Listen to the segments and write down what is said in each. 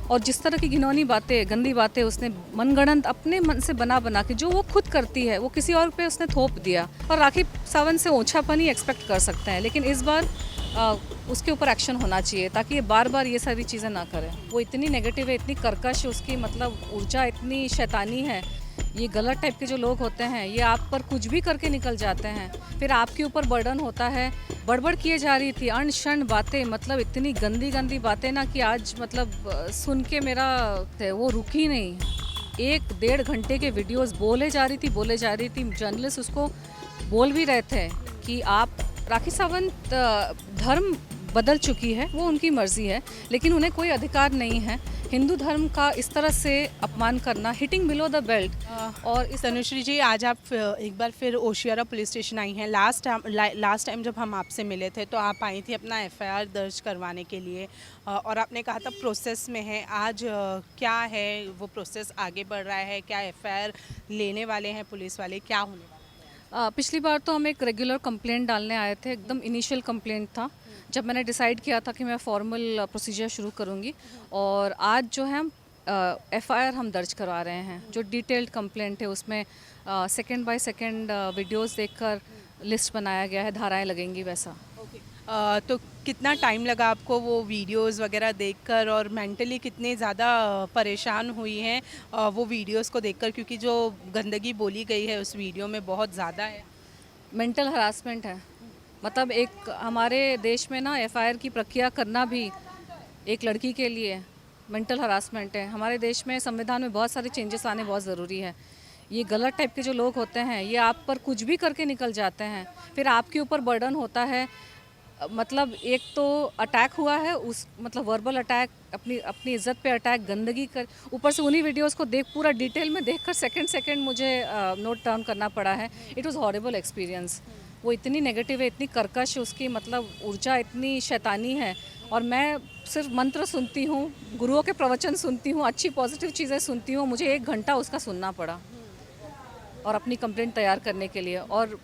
और जिस तरह की घिनौनी बातें, गंदी बातें उसने मनगढ़ंत अपने मन से बना बना के जो वो खुद करती है वो किसी और पे उसने थोप दिया। और राखी सावंत से ओछापन ही एक्सपेक्ट कर सकते हैं, लेकिन इस बार उसके ऊपर एक्शन होना चाहिए ताकि ये बार बार ये सारी चीज़ें ना करें। वो इतनी नेगेटिव है, इतनी कर्कश है, उसकी मतलब ऊर्जा इतनी शैतानी है। ये गलत टाइप के जो लोग होते हैं ये आप पर कुछ भी करके निकल जाते हैं, फिर आपके ऊपर बर्डन होता है। बड़बड़ किए जा रही थी अण शण बातें, मतलब इतनी गंदी गंदी बातें ना कि आज मतलब सुन के मेरा वो रुकी नहीं। 1-1.5 घंटे के वीडियोस बोले जा रही थी। जर्नलिस्ट उसको बोल भी रहे थे कि आप राखी सावंत धर्म बदल चुकी है, वो उनकी मर्जी है, लेकिन उन्हें कोई अधिकार नहीं है हिंदू धर्म का इस तरह से अपमान करना, हिटिंग बिलो द बेल्ट। और इस तनुश्री जी, आज आप एक बार फिर ओशियारा पुलिस स्टेशन आई हैं। लास्ट टाइम जब हम आपसे मिले थे तो आप आई थी अपना एफआईआर दर्ज करवाने के लिए, और आपने कहा था प्रोसेस में है। आज क्या है वो प्रोसेस, आगे बढ़ रहा है क्या? एफआईआर लेने वाले हैं पुलिस वाले, क्या होने वाला है? पिछली बार तो हम एक रेगुलर कंप्लेंट डालने आए थे, एकदम इनिशियल कंप्लेंट था जब मैंने डिसाइड किया था कि मैं फॉर्मल प्रोसीजर शुरू करूँगी। और आज जो है एफआईआर हम दर्ज करवा रहे हैं। जो डिटेल्ड कंप्लेंट है उसमें सेकंड बाय सेकंड वीडियोस देखकर लिस्ट बनाया गया है, धाराएं लगेंगी वैसा। तो कितना टाइम लगा आपको वो वीडियोस वगैरह देखकर, और मेंटली कितने ज़्यादा परेशान हुई हैं वो वीडियोस को देखकर, क्योंकि जो गंदगी बोली गई है उस वीडियो में बहुत ज़्यादा है। मेंटल हरासमेंट है। मतलब एक हमारे देश में ना एफआईआर की प्रक्रिया करना भी एक लड़की के लिए मेंटल हरासमेंट है। हमारे देश में संविधान में बहुत सारे चेंजेस आने बहुत ज़रूरी है। ये गलत टाइप के जो लोग होते हैं ये आप पर कुछ भी करके निकल जाते हैं, फिर आपके ऊपर बर्डन होता है। मतलब एक तो अटैक हुआ है, उस मतलब वर्बल अटैक, अपनी अपनी इज्जत पे अटैक, गंदगी कर, ऊपर से उन्हीं वीडियोस को देख पूरा डिटेल में देखकर सेकंड सेकंड मुझे नोट डाउन करना पड़ा है। It was horrible experience. वो इतनी नेगेटिव है, इतनी कर्कश है, उसकी मतलब ऊर्जा इतनी शैतानी है। और मैं सिर्फ मंत्र सुनती हूँ, गुरुओं के प्रवचन सुनती हूँ, अच्छी पॉजिटिव चीज़ें सुनती हूँ, मुझे 1 घंटा उसका सुनना पड़ा और अपनी कंप्लेंट तैयार करने के लिए। और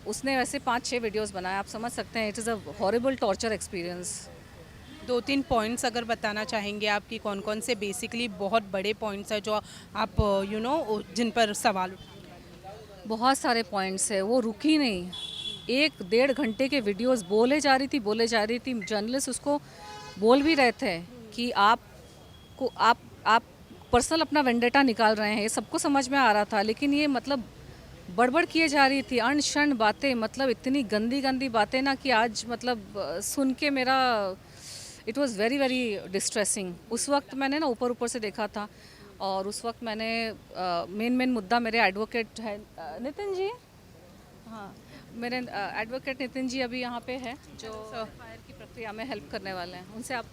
उसने वैसे 5-6 वीडियोस बनाए, आप समझ सकते हैं। It is a horrible torture experience. 2-3 points अगर बताना चाहेंगे आपकी, कौन कौन से बेसिकली बहुत बड़े पॉइंट्स हैं जो आप जिन पर सवाल बहुत सारे पॉइंट्स है, वो रुकी नहीं। 1-1.5 घंटे के वीडियोस बोले जा रही थी। जर्नलिस्ट उसको बोल भी रहे थे कि आप पर्सनल अपना वेंडेटा निकाल रहे हैं, ये सबको समझ में आ रहा था। लेकिन ये मतलब बड़बड़ किए जा रही थी अण शण बातें, मतलब इतनी गंदी गंदी बातें ना कि आज मतलब सुन के मेरा it was very very distressing. उस वक्त मैंने ना ऊपर ऊपर से देखा था, और उस वक्त मैंने मेन मुद्दा मेरे एडवोकेट है नितिन जी, हाँ मेरे एडवोकेट नितिन जी अभी यहाँ पे है जो एफआईआर की प्रक्रिया में हेल्प करने वाले हैं, उनसे आप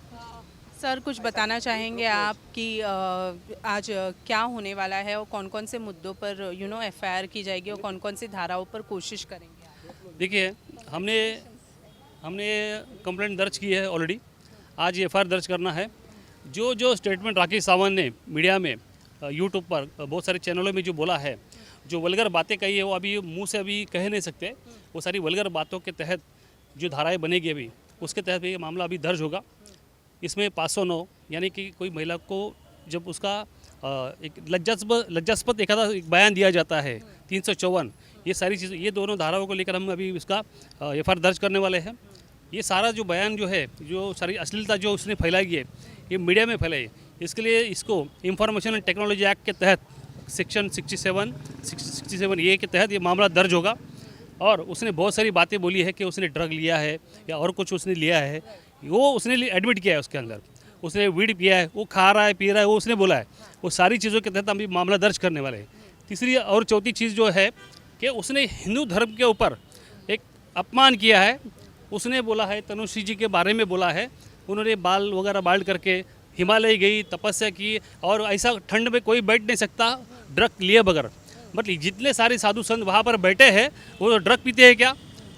सर कुछ बताना चाहेंगे आप कि आज क्या होने वाला है, और कौन कौन से मुद्दों पर एफआईआर की जाएगी, और कौन कौन सी धाराओं पर कोशिश करेंगे आप? देखिए, हमने हमने कंप्लेंट दर्ज की है ऑलरेडी। आज एफआईआर दर्ज करना है। जो जो स्टेटमेंट राखी सावंत ने मीडिया में, यूट्यूब पर, बहुत सारे चैनलों में जो बोला है, जो वल्गर बातें कही है, वो अभी मुंह से अभी कह नहीं सकते। वो सारी वल्गर बातों के तहत जो धाराएं बनेगी अभी, उसके तहत ये मामला अभी दर्ज होगा। इसमें 509 यानी कि कोई महिला को जब उसका एक लज्जास्पद एक बयान दिया जाता है, 354, ये सारी चीज़ें, ये दोनों धाराओं को लेकर हम अभी इसका एफआईआर दर्ज करने वाले हैं। ये सारा जो बयान जो है, जो सारी अश्लीलता जो उसने फैलाई है, ये मीडिया में फैलाई है। इसके लिए इसको इंफॉर्मेशन एंड टेक्नोलॉजी एक्ट के तहत सेक्शन 67 ए के तहत ये मामला दर्ज होगा। और उसने बहुत सारी बातें बोली है कि उसने ड्रग लिया है या और कुछ उसने लिया है, वो उसने एडमिट किया है। उसके अंदर उसने वीड पिया है, वो खा रहा है, पी रहा है, वो उसने बोला है। वो सारी चीज़ों के तहत हम भी मामला दर्ज करने वाले हैं। तीसरी और चौथी चीज़ जो है कि उसने हिंदू धर्म के ऊपर एक अपमान किया है। उसने बोला है, तनुश्री जी के बारे में बोला है, उन्होंने बाल वगैरह बाल करके हिमालय गई, तपस्या की, और ऐसा ठंड में कोई बैठ नहीं सकता ड्रग लिए बगैर। मतलब जितने सारे साधु संत वहाँ पर बैठे हैं वो ड्रग पीते हैं क्या?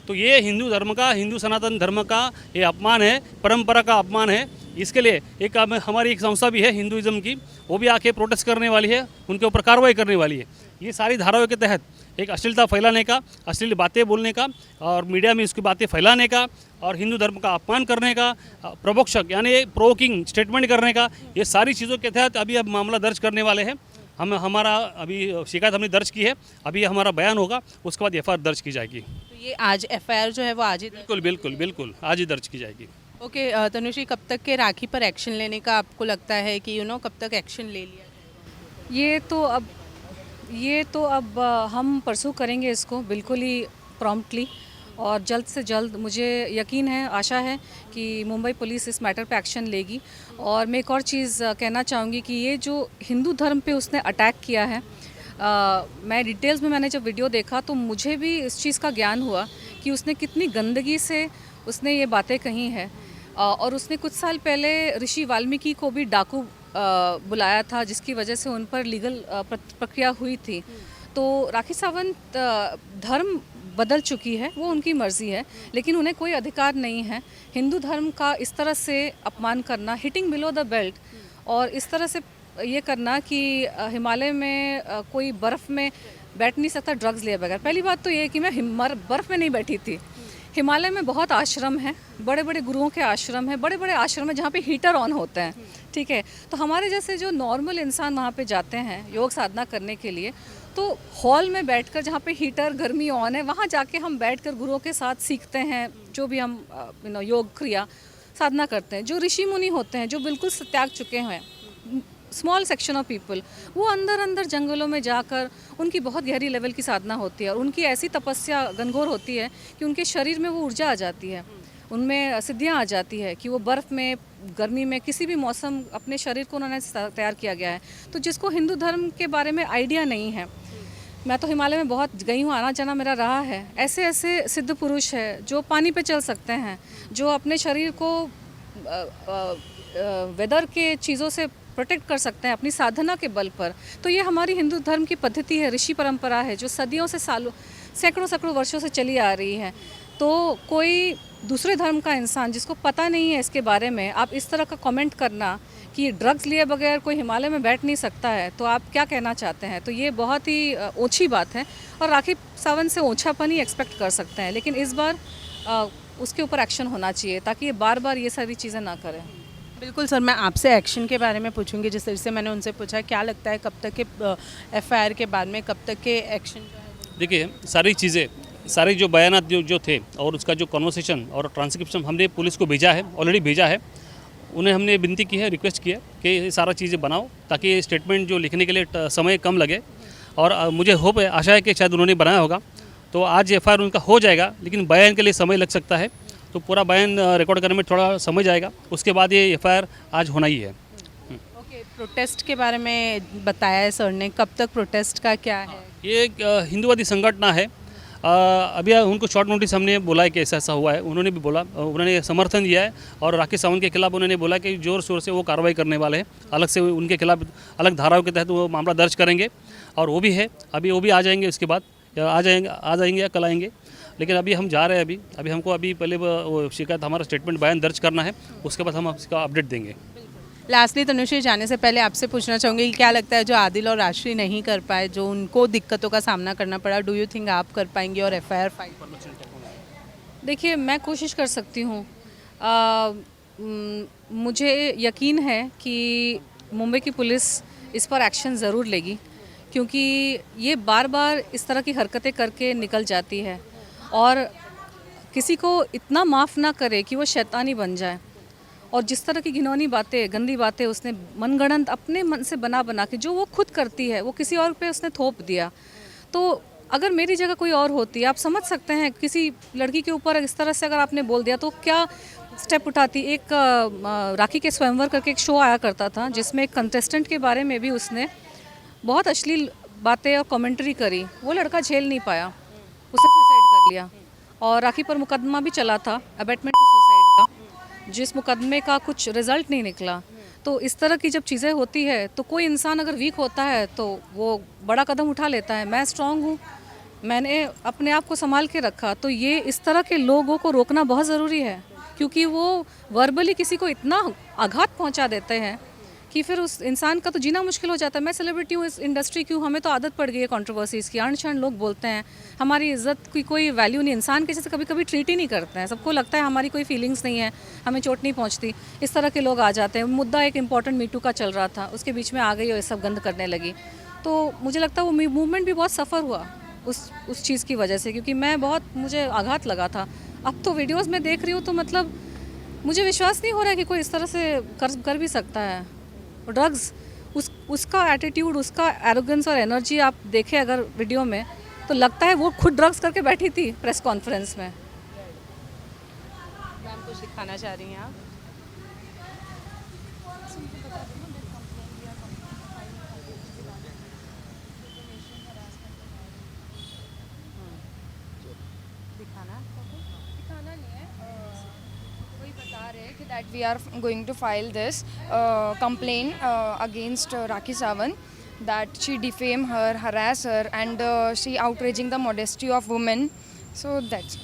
तो ये हिंदू धर्म का, हिंदू सनातन धर्म का ये अपमान है, परंपरा का अपमान है। इसके लिए एक हमारी एक संस्था भी है हिंदुइज्म की, वो भी आके प्रोटेस्ट करने वाली है, उनके ऊपर कार्रवाई करने वाली है। ये सारी धाराओं के तहत एक अश्लीलता फैलाने का, अश्लील बातें बोलने का और मीडिया में इसकी बातें फैलाने का और हिंदू धर्म का अपमान करने का, प्रवोक्षक यानी प्रोवोकिंग स्टेटमेंट करने का, ये सारी चीज़ों के तहत अभी अब मामला दर्ज करने वाले हैं। हमारा अभी शिकायत हमने दर्ज की है, अभी हमारा बयान होगा, उसके बाद एफआईआर दर्ज की जाएगी। तो ये आज एफआईआर जो है वो आज ही बिल्कुल बिल्कुल बिल्कुल आज ही दर्ज की जाएगी। ओके तनुश्री, कब तक के राखी पर एक्शन लेने का आपको लगता है कि कब तक एक्शन ले लिया जाएगा? ये तो अब हम परसू करेंगे इसको बिल्कुल ही प्रॉम्प्टली और जल्द से जल्द। मुझे यकीन है, आशा है कि मुंबई पुलिस इस मैटर पे एक्शन लेगी। और मैं एक और चीज़ कहना चाहूँगी कि ये जो हिंदू धर्म पे उसने अटैक किया है, मैं डिटेल्स में मैंने जब वीडियो देखा तो मुझे भी इस चीज़ का ज्ञान हुआ कि उसने कितनी गंदगी से उसने ये बातें कही हैं। और उसने कुछ साल पहले ऋषि वाल्मीकि को भी डाकू बुलाया था, जिसकी वजह से उन पर लीगल प्रक्रिया हुई थी। तो राखी सावंत धर्म बदल चुकी है, वो उनकी मर्ज़ी है, लेकिन उन्हें कोई अधिकार नहीं है हिंदू धर्म का इस तरह से अपमान करना, हिटिंग बिलो द बेल्ट, और इस तरह से ये करना कि हिमालय में कोई बर्फ़ में बैठ नहीं सकता ड्रग्स लिए बगैर। पहली बात तो ये है कि मैं बर्फ़ में नहीं बैठी थी। हिमालय में बहुत आश्रम हैं, बड़े बड़े गुरुओं के आश्रम हैं, बड़े बड़े आश्रम हैं जहाँ पे हीटर ऑन होते हैं, ठीक है। तो हमारे जैसे जो नॉर्मल इंसान वहाँ पे जाते हैं योग साधना करने के लिए, तो हॉल में बैठकर जहाँ पे हीटर गर्मी ऑन है, वहाँ जाके हम बैठकर गुरुओं के साथ सीखते हैं जो भी हम योग क्रिया साधना करते हैं। जो ऋषि मुनि होते हैं, जो बिल्कुल त्याग चुके हैं, स्मॉल सेक्शन ऑफ पीपल, वो अंदर जंगलों में जाकर उनकी बहुत गहरी लेवल की साधना होती है और उनकी ऐसी तपस्या घनघोर होती है कि उनके शरीर में वो ऊर्जा आ जाती है, उनमें सिद्धियाँ आ जाती है कि वो बर्फ़ में, गर्मी में, किसी भी मौसम अपने शरीर को उन्होंने तैयार किया गया है। तो जिसको हिंदू धर्म के बारे में आइडिया नहीं है, मैं तो हिमालय में बहुत गई हूँ, आना जाना मेरा रहा है, ऐसे ऐसे सिद्ध पुरुष है जो पानी पे चल सकते हैं, जो अपने शरीर को वेदर के चीज़ों से प्रोटेक्ट कर सकते हैं अपनी साधना के बल पर। तो ये हमारी हिंदू धर्म की पद्धति है, ऋषि परंपरा है, जो सदियों से, सालों, सैकड़ों वर्षों से चली आ रही है। तो कोई दूसरे धर्म का इंसान जिसको पता नहीं है इसके बारे में, आप इस तरह का कमेंट करना कि ड्रग्स लिए बगैर कोई हिमालय में बैठ नहीं सकता है, तो आप क्या कहना चाहते हैं? तो ये बहुत ही ओछी बात है और राखी सावंत से ओछापन ही एक्सपेक्ट कर सकते हैं। लेकिन इस बार उसके ऊपर एक्शन होना चाहिए ताकि ये बार बार ये सारी चीज़ें ना करें। बिल्कुल सर, मैं आपसे एक्शन के बारे में पूछूंगी। जिस तरह से मैंने उनसे पूछा, क्या लगता है कब तक के एफआईआर के बाद में कब तक के एक्शन जो है? देखिए, सारी चीज़ें, सारे जो बयानात जो थे और उसका जो कन्वर्सेशन और ट्रांसक्रिप्शन हमने पुलिस को भेजा है, ऑलरेडी भेजा है। उन्हें हमने विनती की है, रिक्वेस्ट की है कि ये सारा चीज़ें बनाओ ताकि स्टेटमेंट जो लिखने के लिए समय कम लगे। और मुझे होप है, आशा है कि शायद उन्होंने बनाया होगा, तो आज एफआईआर उनका हो जाएगा, लेकिन बयान के लिए समय लग सकता है। तो पूरा बयान रिकॉर्ड करने में थोड़ा समय जाएगा, उसके बाद ये एफआईआर आज होना ही है। ओके, प्रोटेस्ट के बारे में बताया है सर ने, कब तक प्रोटेस्ट का क्या है? ये एक हिंदूवादी संगठन है। अभी उनको शॉर्ट नोटिस हमने बोला है कि ऐसा ऐसा हुआ है, उन्होंने भी बोला, उन्होंने समर्थन दिया है और राखी सावंत के खिलाफ उन्होंने बोला कि ज़ोर शोर से वो कार्रवाई करने वाले हैं, अलग से उनके खिलाफ अलग धाराओं के तहत वो मामला दर्ज करेंगे। और वो भी है, अभी वो भी आ जाएंगे, उसके बाद आ जाएंगे या कल आएंगे। लेकिन अभी हम जा रहे हैं, अभी हमको अभी पहले वो शिकायत, हमारा स्टेटमेंट बयान दर्ज करना है, उसके बाद हम इसका अपडेट देंगे। लास्टली तनुश्री, जाने से पहले आपसे पूछना चाहूँगी कि क्या लगता है जो आदिल और राशि नहीं कर पाए, जो उनको दिक्कतों का सामना करना पड़ा, डू यू थिंक आप कर पाएंगे और एफआईआर फाइल? देखिए, मैं कोशिश कर सकती हूँ। मुझे यकीन है कि मुंबई की पुलिस इस पर एक्शन ज़रूर लेगी, क्योंकि ये बार बार इस तरह की हरकतें करके निकल जाती है और किसी को इतना माफ़ ना करे कि वो शैतानी बन जाए। और जिस तरह की घिनौनी बातें, गंदी बातें उसने मनगढ़ंत अपने मन से बना के, जो वो खुद करती है, वो किसी और पे उसने थोप दिया। तो अगर मेरी जगह कोई और होती, आप समझ सकते हैं, किसी लड़की के ऊपर इस तरह से अगर आपने बोल दिया तो क्या स्टेप उठाती। एक राखी के स्वयंवर करके एक शो आया करता था, जिसमें एक कंटेस्टेंट के बारे में भी उसने बहुत अश्लील बातें और कमेंट्री करी। वो लड़का झेल नहीं पाया, उसने सुसाइड कर लिया और राखी पर मुकदमा भी चला था, अबेटमेंट टू सुसाइड का, जिस मुकदमे का कुछ रिजल्ट नहीं निकला। तो इस तरह की जब चीज़ें होती है तो कोई इंसान अगर वीक होता है तो वो बड़ा कदम उठा लेता है। मैं स्ट्रांग हूँ, मैंने अपने आप को संभाल के रखा। तो ये इस तरह के लोगों को रोकना बहुत ज़रूरी है, क्योंकि वो वर्बली किसी को इतना आघात पहुँचा देते हैं कि फिर उस इंसान का तो जीना मुश्किल हो जाता है। मैं सेलिब्रिटी हूँ, इस इंडस्ट्री की हूँ, हमें तो आदत पड़ गई है कंट्रोवर्सीज़ की, अण क्षण लोग बोलते हैं, हमारी इज्जत की कोई वैल्यू नहीं, इंसान के जैसे कभी कभी ट्रीट ही नहीं करते हैं, सबको लगता है हमारी कोई फीलिंग्स नहीं है, हमें चोट नहीं पहुँचती, इस तरह के लोग आ जाते हैं। मुद्दा एक इंपॉर्टेंट मीटू का चल रहा था, उसके बीच में आ गई और ये सब गंद करने लगी, तो मुझे लगता है वो मूवमेंट भी बहुत सफ़र हुआ उस चीज़ की वजह से, क्योंकि मैं बहुत, मुझे आघात लगा था। अब तो वीडियोज़ में देख रही हूँ तो मतलब मुझे विश्वास नहीं हो रहा है कि कोई इस तरह से कर भी सकता है। ड्रग्स, उसका एटीट्यूड, उसका एरोगेंस और एनर्जी आप देखें अगर वीडियो में, तो लगता है वो खुद ड्रग्स करके बैठी थी प्रेस कॉन्फ्रेंस में। मैम कुछ दिखाना चाह रही हैं आप? दिखाना है आपको? दिखाना नहीं है, वही बता रहे हैं कि that we are going to file this complaint against Rakhi Sawant, that she defame her, harass her, and she outraging the modesty of women. So that's